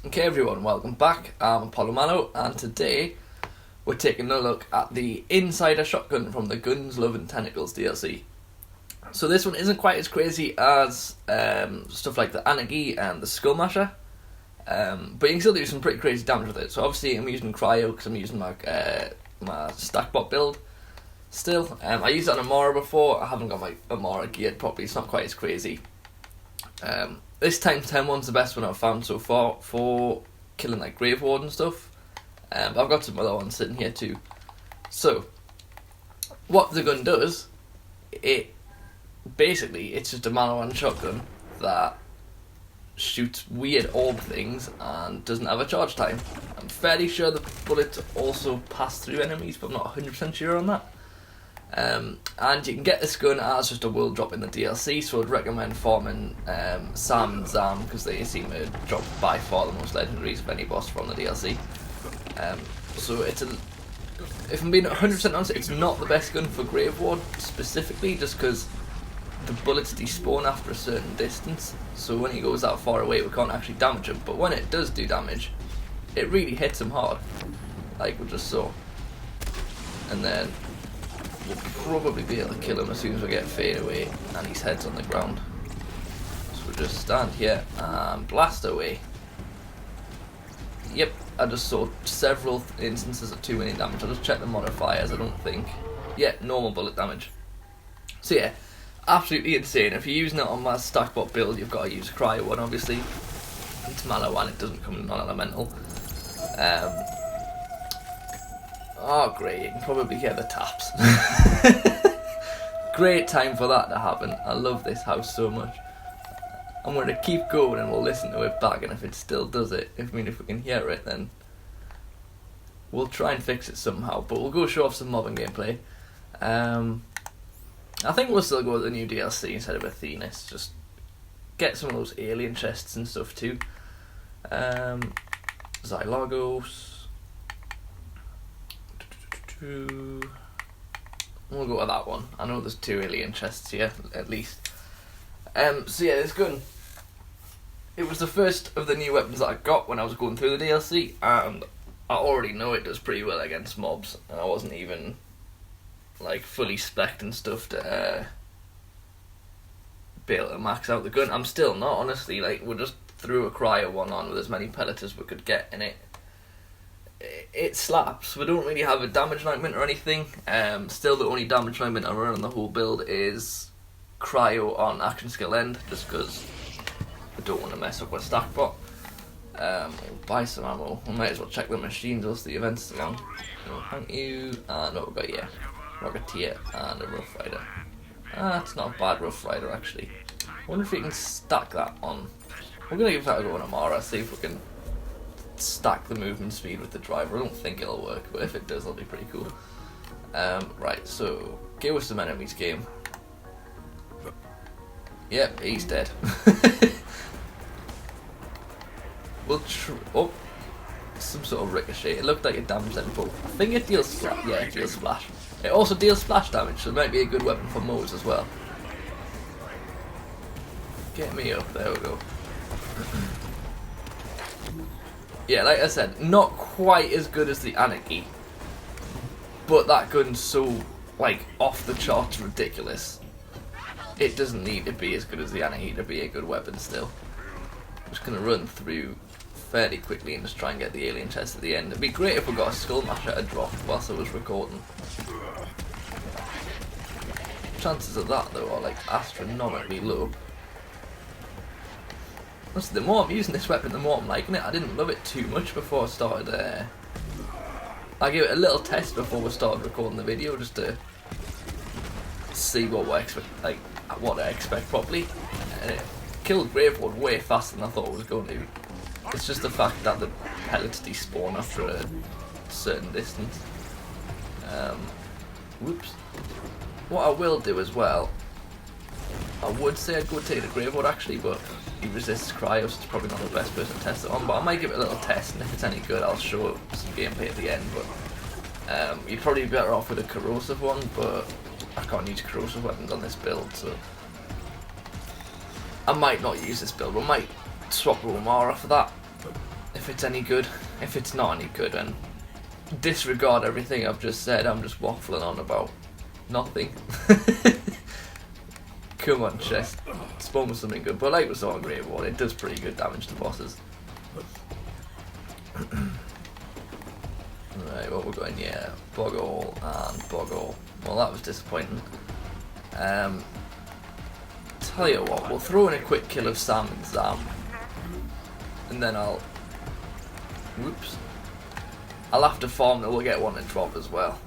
Okay everyone, welcome back. I'm Apollo Malo, and today we're taking a look at the Insider Shotgun from the Guns, Love and Tentacles DLC. So this one isn't quite as crazy as stuff like the Anarchy and the Skullmasher, but you can still do some pretty crazy damage with it. So obviously I'm using Cryo because I'm using my Stackbot build still. I used it on Amora before. I haven't got my Amora geared properly, it's not quite as crazy. This times 10 one's the best one I've found so far for killing like Grave Ward and stuff. But I've got some other ones sitting here too. So, what the gun does, it's just a man-on-one shotgun that shoots weird orb things and doesn't have a charge time. I'm fairly sure the bullets also pass through enemies, but I'm not 100% sure on that. And you can get this gun as just a world drop in the DLC, so I'd recommend farming Sam and Zam because they seem to drop by far the most legendaries of any boss from the DLC. So if I'm being 100% honest, it's not the best gun for Grave Ward specifically, just because the bullets despawn after a certain distance, so when he goes that far away we can't actually damage him, but when it does do damage, it really hits him hard, like we just saw. And then we'll probably be able to kill him as soon as we get fade away and his head's on the ground. So we'll just stand here and blast away. Yep, I just saw several instances of 2 million damage. I'll just check the modifiers, I don't think. Yeah, normal bullet damage. So yeah, absolutely insane. If you're using it on my Stackbot build, you've got to use a Cryo one, obviously. It's Malo and it doesn't come in non-elemental. Oh great, you can probably hear the taps. Great time for that to happen. I love this house so much. I'm going to keep going and we'll listen to it back, and if it still does it, if we can hear it, then we'll try and fix it somehow, but we'll go show off some mobbing gameplay. I think we'll still go with the new DLC instead of Athenis, just get some of those alien chests and stuff too. Xylagos. We'll go with that one. I know there's 2 alien chests here, at least. So yeah, this gun, it was the first of the new weapons that I got when I was going through the DLC, and I already know it does pretty well against mobs, and I wasn't even like fully spec'd and stuff to be able to max out the gun. I'm still not, honestly. Like, we just threw a Cryo one on with as many pellets as we could get in it. It slaps. We don't really have a damage limit or anything. Still, the only damage limit I run on the whole build is Cryo on action skill end, just because I don't want to mess up with Stackbot. We'll buy some ammo. We might as well check the machines whilst the event's along. So, thank you. And what we got here? Rocketeer and a Rough Rider. That's not a bad Rough Rider actually. I wonder if we can stack that on. We're going to give that a go on Amara, see if we can stack the movement speed with the driver. I don't think it'll work, but if it does, it'll be pretty cool. Right, so give us some enemies, game. Yep, he's dead. We'll oh, some sort of ricochet. It looked like it damaged them both. I think it deals splash. Yeah, it deals splash. It also deals splash damage, so it might be a good weapon for Moes as well. Get me up, there we go. Yeah, like I said, not quite as good as the Anarchy, but that gun's so, like, off the charts ridiculous. It doesn't need to be as good as the Anarchy to be a good weapon still. I'm just going to run through fairly quickly and just try and get the alien chest at the end. It'd be great if we got a Skullmasher to drop whilst I was recording. Chances of that, though, are, like, astronomically low. Honestly, the more I'm using this weapon, the more I'm liking it. I didn't love it too much before I started. I gave it a little test before we started recording the video, just to see what I expect properly. And it killed Grave Ward way faster than I thought it was going to. It's just the fact that the pellets despawn after a certain distance. Whoops. What I will do as well, I would say I'd go take the Grave Ward actually, but he resists Cryo, so it's probably not the best person to test it on, but I might give it a little test, and if it's any good I'll show some gameplay at the end. But you'd probably be better off with a corrosive one, but I can't use corrosive weapons on this build, so I might not use this build. We might swap Romara for that. if it's any good. If it's not any good, then disregard everything I've just said. I'm just waffling on about nothing. Come on, chest. Spawn with something good. But like we saw in Great War, it does pretty good damage to bosses. Right, what we're going, yeah, Boggle and Boggle. Well, that was disappointing. Tell you what, we'll throw in a quick kill of Sam and Zam. And then I'll... Whoops. I'll have to farm that we'll get one to drop as well.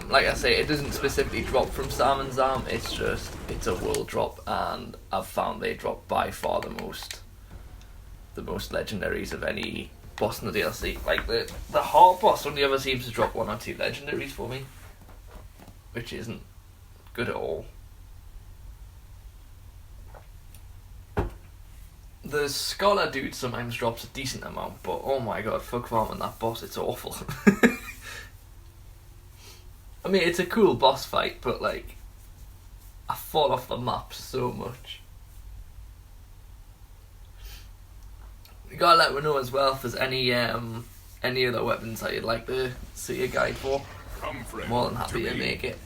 Like I say, it doesn't specifically drop from Sam and Zam, it's just, it's a world drop, and I've found they drop by far the most legendaries of any boss in the DLC. Like, the hard boss only ever seems to drop 1 or 2 legendaries for me, which isn't good at all. The Scholar dude sometimes drops a decent amount, but oh my god, fuck farming that boss, it's awful. I mean, it's a cool boss fight, but like, I fall off the map so much. You gotta let me know as well if there's any other weapons that you'd like to see a guide for. I'm more than happy to make it.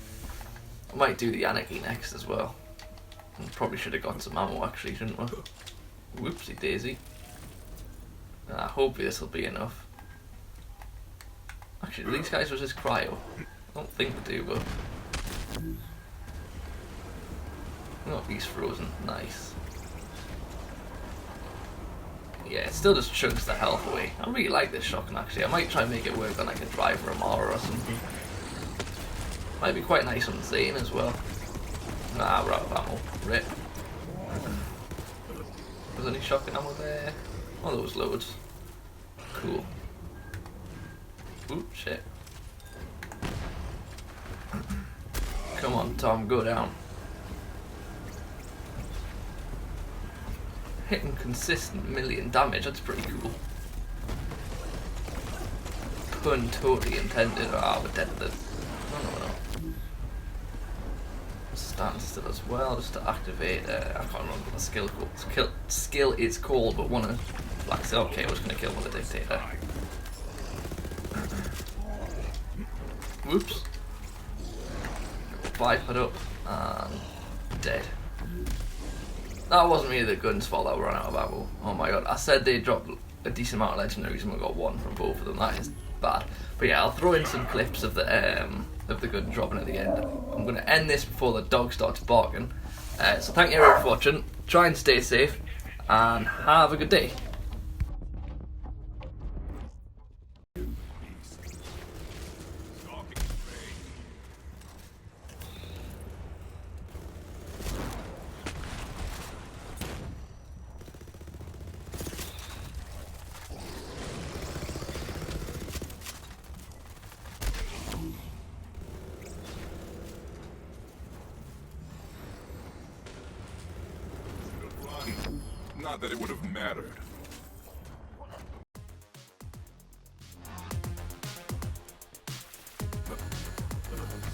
I might do the Anarchy next as well. Probably should have got some ammo actually, shouldn't we? Whoopsie daisy. Hopefully this will be enough. Actually, do these guys resist cryo? I don't think they do, but... Oh, he's frozen. Nice. Yeah, it still just chunks the health away. I really like this shotgun actually. I might try and make it work on like a driver Amara or something. Might be quite nice on Zane as well. Nah, we're out of ammo. Rip. Was any shotgun ammo there? Oh, there was loads. Cool. Oop, shit. Come on, Tom, go down. Hitting consistent million damage, that's pretty cool. Pun totally intended. Ah, we're dead to this. No. Stand still as well, just to activate, I can't remember what the skill is called, but one of like, okay, I was going to kill with a dictator. Whoops. 5 put up, and dead. That wasn't really the gun's fault that we ran out of ammo. Oh my god, I said they dropped a decent amount of legendaries and we got 1 from both of them, that is bad. But yeah, I'll throw in some clips of the gun dropping at the end. I'm going to end this before the dog starts barking. So thank you everyone for watching, try and stay safe, and have a good day. Not that it would have mattered.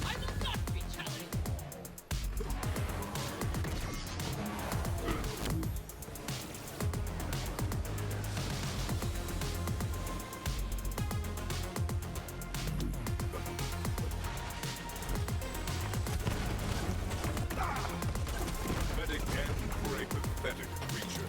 I will not be challenged. Medic and great pathetic creature.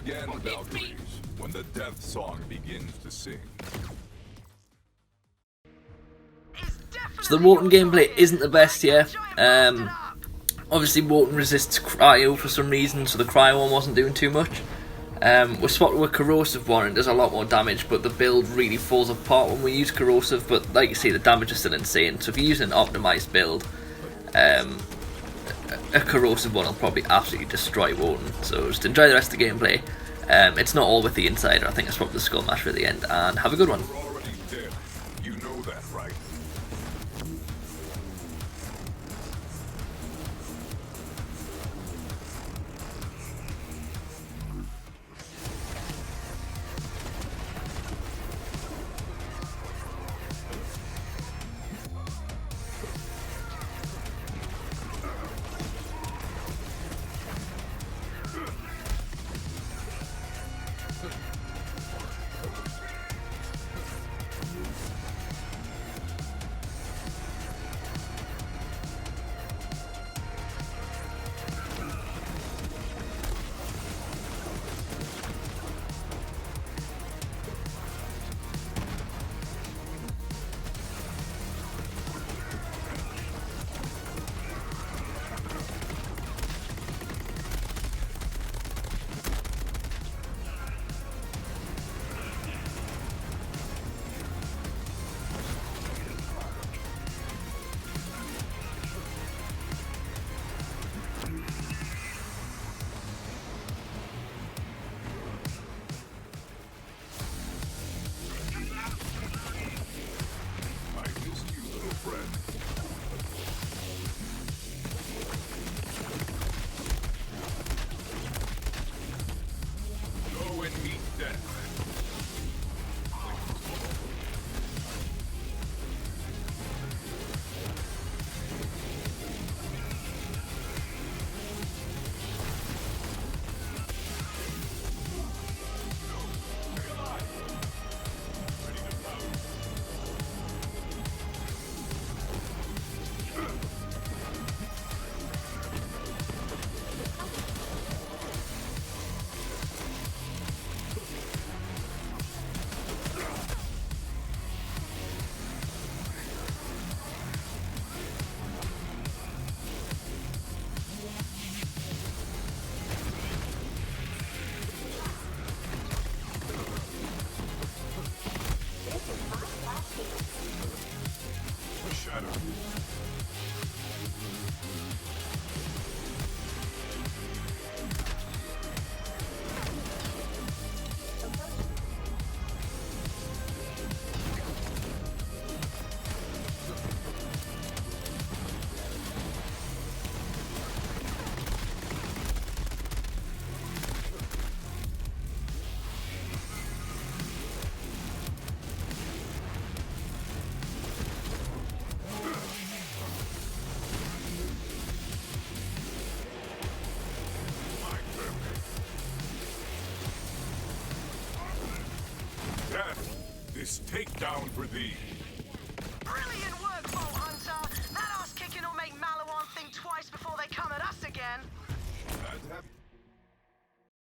Again, Valkyries, when the death song begins to sing. So the Wotan gameplay isn't the best here. Obviously Wotan resists cryo for some reason, so the cryo one wasn't doing too much. We're spotted with corrosive one and does a lot more damage, but the build really falls apart when we use corrosive. But like you see, the damage is still insane. So if you use an optimized build, a corrosive one will probably absolutely destroy Wotan. So just enjoy the rest of the gameplay. It's not all with the insider. I think it's probably the skull mash for the end, and have a good one. You're already dead. You know that, right? Go and meet death. Shadow. Death, this takedown for thee. Brilliant work, Bolt Hunter! That ass kicking will make Maliwan think twice before they come at us again. And have